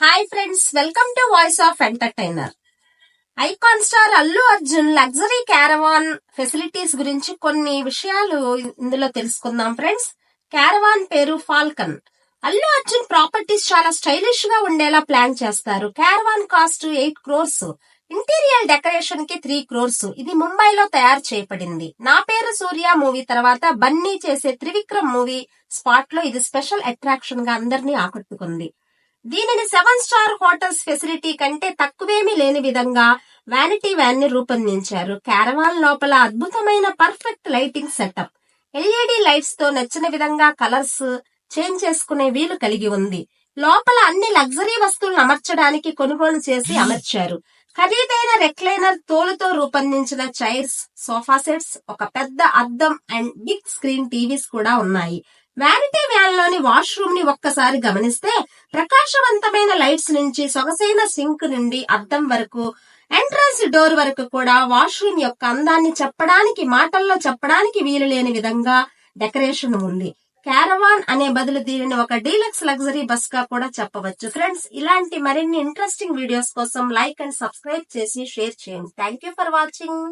Hi friends, welcome to voice of entertainer. Icon star Allu Arjun luxury caravan facilities గురించి కొన్ని విషయాలు ఇందులో తెలుసుకుందాం ఫ్రెండ్స్. క్యారవాన్ పేరు ఫాల్కన్. అల్లు అర్జున్ ప్రాపర్టీస్ చాలా స్టైలిష్ గా ఉండేలా ప్లాన్ చేస్తారు. Caravan cost 8 crores. Interior decoration కి 3 crores. ఇది ముంబైలో తయారు చేయబడింది. నా పేరు సూర్య మూవీ తర్వాత బన్నీ చేసే త్రివిక్రమ్ మూవీ స్పాట్ లో ఇది స్పెషల్ అట్రాక్షన్ గా అందరినీ ఆకట్టుకుంది. దీనిని 7 స్టార్ హోటల్స్ ఫెసిలిటీ కంటే తక్కువేమీ లేని విధంగా వ్యానిటీ వ్యాన్ ని రూపొందించారు. క్యారవాన్ లోపల అద్భుతమైన perfect lighting setup, LED lights తో నచ్చిన విధంగా కలర్స్ చేంజ్ చేసుకునే వీలు కలిగి ఉంది. లోపల అన్ని లగ్జరీ వస్తువులను అమర్చడానికి కొనుగోలు చేసి అమర్చారు. ఖరీదైన రెక్లైనర్ తోలుతో రూపొందించిన చైర్స్, సోఫా సెట్స్, ఒక పెద్ద అద్దం అండ్ బిగ్ స్క్రీన్ టీవీస్ కూడా ఉన్నాయి. వ్యానిటీ వ్యాన్ లోని వాష్రూమ్ ని ఒక్కసారి గమనిస్తే ప్రకాశవంతమైన లైట్స్ నుంచి సొగసైన సింక్ నుండి అద్దం వరకు, ఎంట్రన్స్ డోర్ వరకు కూడా వాష్రూమ్ యొక్క అందాన్ని మాటల్లో చెప్పడానికి వీలు లేని విధంగా డెకరేషన్ ఉంది. క్యారవాన్ అనే బదులు దీనిని ఒక డీలక్స్ లగ్జరీ బస్ గా కూడా చెప్పవచ్చు. ఫ్రెండ్స్, ఇలాంటి మరిన్ని ఇంట్రెస్టింగ్ వీడియోస్ కోసం లైక్ అండ్ సబ్స్క్రైబ్ చేసి షేర్ చేయండి. Thank you for watching.